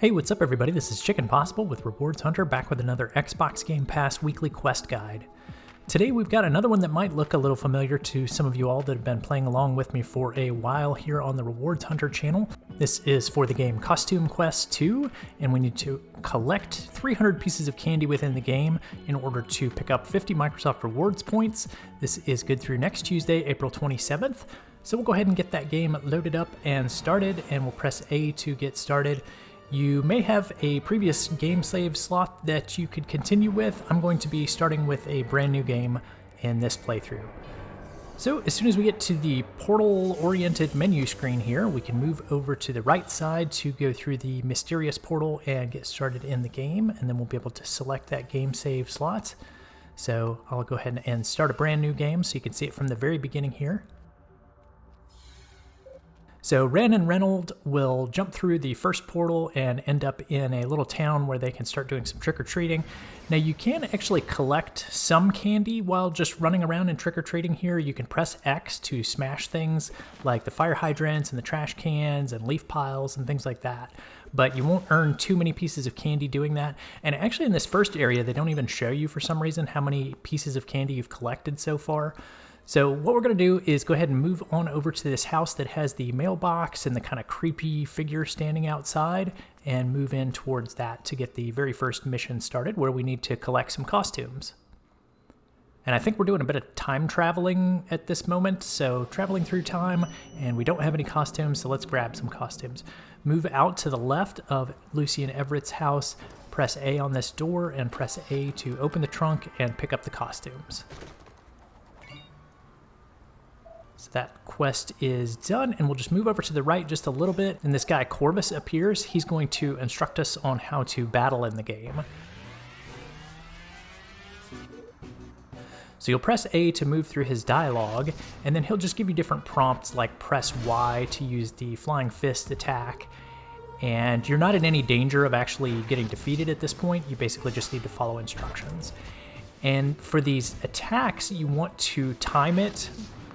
Hey, what's up everybody? This is Chicken Possible with Rewards Hunter back with another Xbox Game Pass weekly quest guide. Today we've got another one that might look a little familiar to some of you all that have been playing along with me for a while here on the Rewards Hunter channel. This is for the game Costume Quest 2, and we need to collect 300 pieces of candy within the game in order to pick up 50 Microsoft Rewards points. This is good through next Tuesday, April 27th. So we'll go ahead and get that game loaded up and started, and we'll press A to get started. You may have a previous game save slot that you could continue with. I'm going to be starting with a brand new game in this playthrough. So as soon as we get to the portal-oriented menu screen here, we can move over to the right side to go through the mysterious portal and get started in the game, and then we'll be able to select that game save slot. So I'll go ahead and start a brand new game so you can see it from the very beginning here. So Ren and Reynold will jump through the first portal and end up in a little town where they can start doing some trick-or-treating. Now you can actually collect some candy while just running around and trick-or-treating here. You can press X to smash things like the fire hydrants and the trash cans and leaf piles and things like that. But you won't earn too many pieces of candy doing that. And actually in this first area, they don't even show you for some reason how many pieces of candy you've collected so far. So what we're going to do is go ahead and move on over to this house that has the mailbox and the kind of creepy figure standing outside and move in towards that to get the very first mission started, where we need to collect some costumes. And I think we're doing a bit of time traveling at this moment, so traveling through time, and we don't have any costumes, so let's grab some costumes. Move out to the left of Lucy and Everett's house, press A on this door, and press A to open the trunk and pick up the costumes. So that quest is done, and we'll just move over to the right just a little bit, and this guy Corvus appears. He's going to instruct us on how to battle in the game. So you'll press A to move through his dialogue, and then he'll just give you different prompts like press Y to use the flying fist attack. And you're not in any danger of actually getting defeated at this point. You basically just need to follow instructions. And for these attacks, you want to time it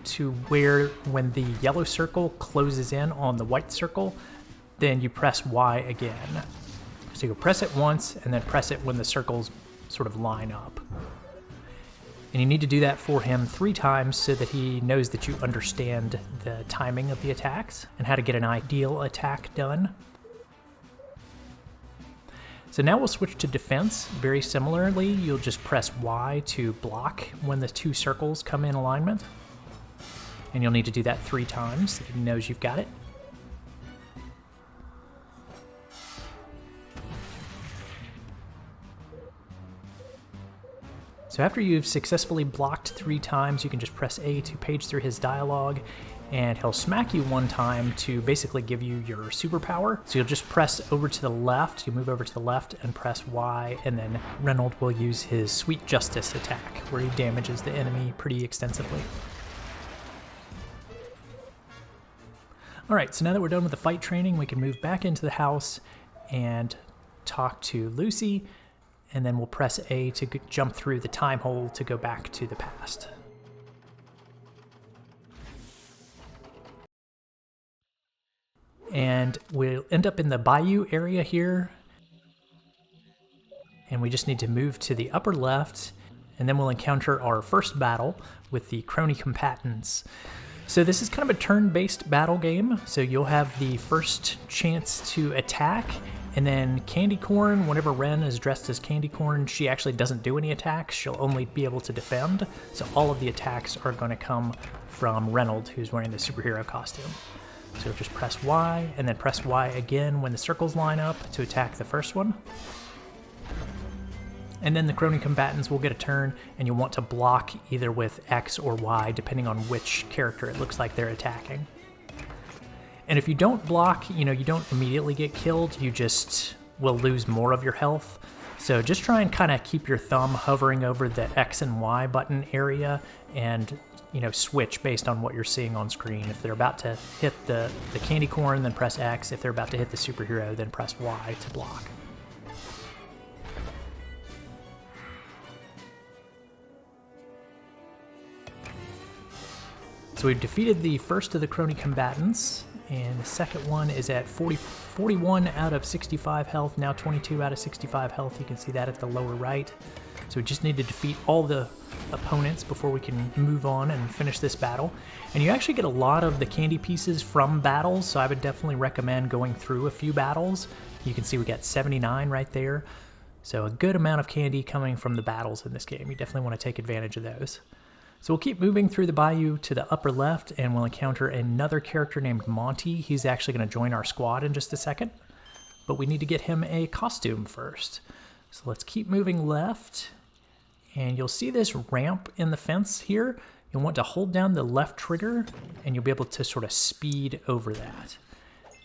to where when the yellow circle closes in on the white circle, then you press Y again. So you'll press it once and then press it when the circles sort of line up. And you need to do that for him 3 times so that he knows that you understand the timing of the attacks and how to get an ideal attack done. So now we'll switch to defense. Very similarly, you'll just press Y to block when the 2 circles come in alignment. And you'll need to do that 3 times so he knows you've got it. So after you've successfully blocked 3 times, you can just press A to page through his dialogue, and he'll smack you 1 time to basically give you your superpower. So you'll just press over to the left, you move over to the left and press Y, and then Reynold will use his Sweet Justice attack, where he damages the enemy pretty extensively. Alright, so now that we're done with the fight training, we can move back into the house and talk to Lucy, and then we'll press A to jump through the time hole to go back to the past. And we'll end up in the bayou area here, and we just need to move to the upper left, and then we'll encounter our first battle with the crony combatants. So this is kind of a turn-based battle game, so you'll have the first chance to attack, and then Candy Corn, whenever Ren is dressed as Candy Corn, she actually doesn't do any attacks, she'll only be able to defend, so all of the attacks are going to come from Reynold, who's wearing the superhero costume. So just press Y, and then press Y again when the circles line up to attack the first one. And then the crony combatants will get a turn, and you'll want to block either with X or Y, depending on which character it looks like they're attacking. And if you don't block, you don't immediately get killed, you just will lose more of your health. So just try and kind of keep your thumb hovering over the X and Y button area, and switch based on what you're seeing on screen. If they're about to hit the candy corn, then press X. If they're about to hit the superhero, then press Y to block. So we've defeated the first of the crony combatants, And the second one is at 41 out of 65 health, now 22 out of 65 health. You can see that at the lower right. So we just need to defeat all the opponents before we can move on and finish this battle. And you actually get a lot of the candy pieces from battles, so I would definitely recommend going through a few battles. You can see we got 79 right there. So a good amount of candy coming from the battles in this game. You definitely want to take advantage of those. So we'll keep moving through the bayou to the upper left, and we'll encounter another character named Monty. He's actually going to join our squad in just a second, but we need to get him a costume first. So let's keep moving left, and you'll see this ramp in the fence here. You'll want to hold down the left trigger, and you'll be able to sort of speed over that.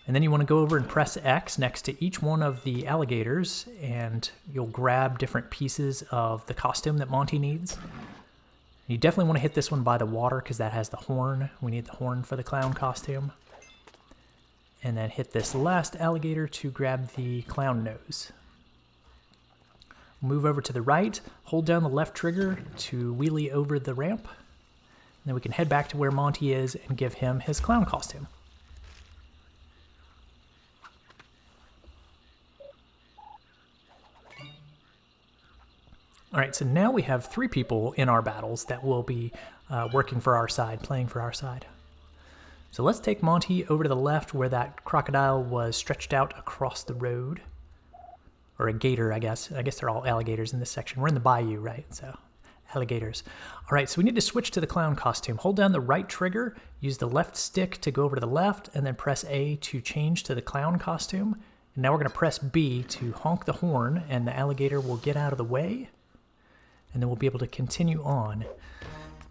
And then you want to go over and press X next to each one of the alligators, and you'll grab different pieces of the costume that Monty needs. You definitely want to hit this one by the water because that has the horn. We need the horn for the clown costume. And then hit this last alligator to grab the clown nose. Move over to the right, hold down the left trigger to wheelie over the ramp. And then we can head back to where Monty is and give him his clown costume. All right, so now we have 3 people in our battles that will be working for our side, playing for our side. So let's take Monty over to the left where that crocodile was stretched out across the road. Or a gator, I guess. I guess they're all alligators in this section. We're in the bayou, right? So, alligators. All right, so we need to switch to the clown costume. Hold down the right trigger, use the left stick to go over to the left, and then press A to change to the clown costume. And now we're going to press B to honk the horn, and the alligator will get out of the way. And then we'll be able to continue on.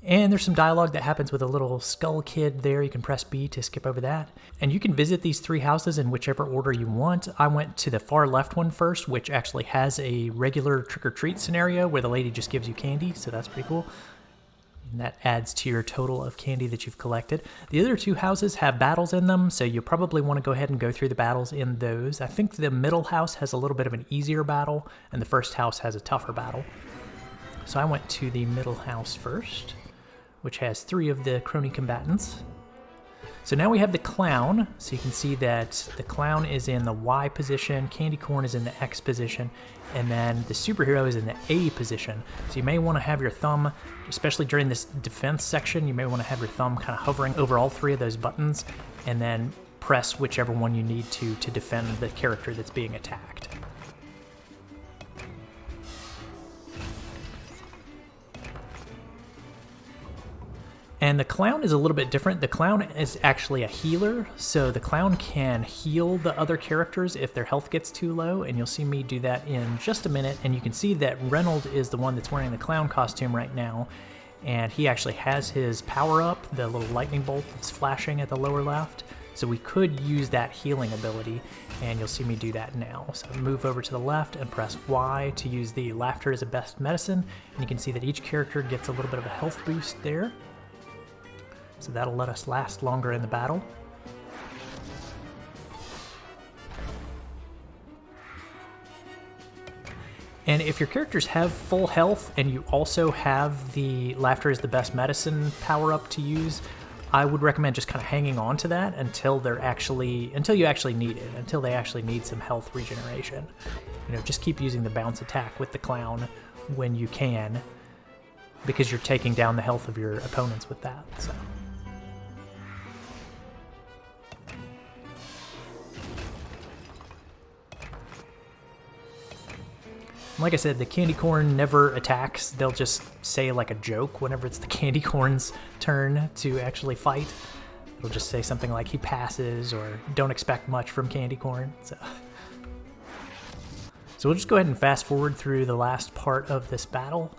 And there's some dialogue that happens with a little skull kid there. You can press B to skip over that. And you can visit these 3 houses in whichever order you want. I went to the far left one first, which actually has a regular trick-or-treat scenario where the lady just gives you candy, so that's pretty cool. And that adds to your total of candy that you've collected. The other 2 houses have battles in them, so you'll probably want to go ahead and go through the battles in those. I think the middle house has a little bit of an easier battle, and the first house has a tougher battle. So I went to the middle house first, which has 3 of the crony combatants. So now we have the clown, so you can see that the clown is in the Y position, candy corn is in the X position, and then the superhero is in the A position. So you may want to have your thumb, especially during this defense section, you may want to have your thumb kind of hovering over all 3 of those buttons, and then press whichever one you need to defend the character that's being attacked. And the clown is a little bit different. The clown is actually a healer, so the clown can heal the other characters if their health gets too low, and you'll see me do that in just a minute. And you can see that Reynold is the one that's wearing the clown costume right now, and he actually has his power-up, the little lightning bolt that's flashing at the lower left, so we could use that healing ability, and you'll see me do that now. So move over to the left and press Y to use the laughter as a best medicine, and you can see that each character gets a little bit of a health boost there. So that'll let us last longer in the battle. And if your characters have full health and you also have the laughter is the best medicine power up to use, I would recommend just kind of hanging on to that until you actually need it, until they actually need some health regeneration. You know, just keep using the bounce attack with the clown when you can, because you're taking down the health of your opponents with that. So. Like I said, the candy corn never attacks. They'll just say like a joke whenever it's the candy corn's turn to actually fight. It'll just say something like he passes or don't expect much from candy corn. So we'll just go ahead and fast forward through the last part of this battle.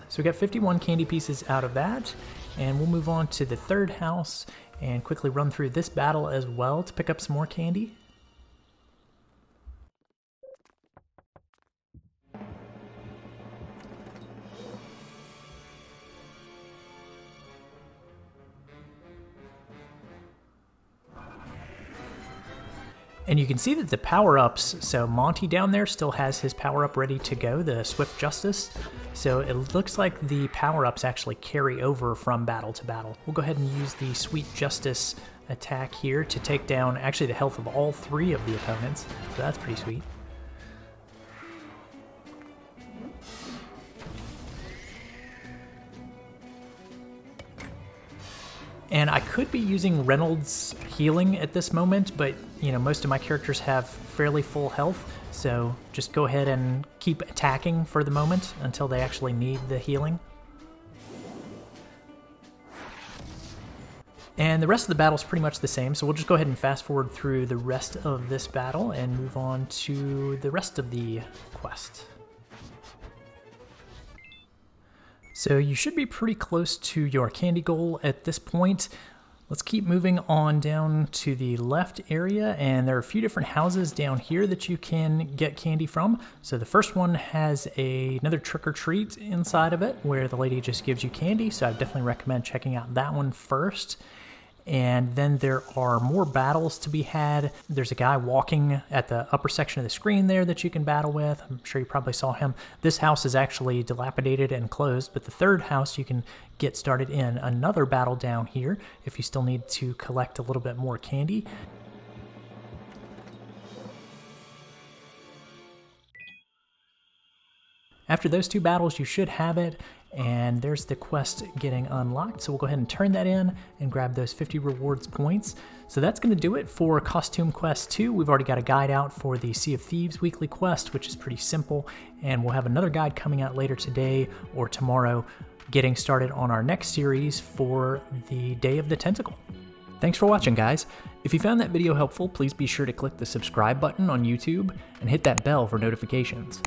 So we got 51 candy pieces out of that, and we'll move on to the third house and quickly run through this battle as well to pick up some more candy. And you can see that the power-ups, so Monty down there still has his power-up ready to go, the Swift Justice. So it looks like the power-ups actually carry over from battle to battle. We'll go ahead and use the Sweet Justice attack here to take down actually the health of all 3 of the opponents. So that's pretty sweet. And I could be using Reynolds' healing at this moment, but you know, most of my characters have fairly full health, so just go ahead and keep attacking for the moment until they actually need the healing. And the rest of the battle is pretty much the same, so we'll just go ahead and fast forward through the rest of this battle and move on to the rest of the quest. So you should be pretty close to your candy goal at this point. Let's keep moving on down to the left area, and there are a few different houses down here that you can get candy from. So the first one has another trick or treat inside of it where the lady just gives you candy, so I definitely recommend checking out that one first. And then there are more battles to be had. There's a guy walking at the upper section of the screen there that you can battle with. I'm sure you probably saw him. This house is actually dilapidated and closed, but the third house you can get started in. Another battle down here if you still need to collect a little bit more candy. After those 2 battles, you should have it, and there's the quest getting unlocked. So we'll go ahead and turn that in and grab those 50 rewards points. So that's going to do it for Costume Quest 2. We've already got a guide out for the Sea of Thieves weekly quest, which is pretty simple, and we'll have another guide coming out later today or tomorrow, getting started on our next series for the Day of the Tentacle. Thanks for watching, guys. If you found that video helpful, please be sure to click the subscribe button on YouTube and hit that bell for notifications.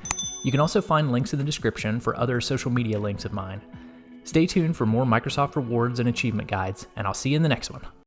You can also find links in the description for other social media links of mine. Stay tuned for more Microsoft rewards and achievement guides, and I'll see you in the next one.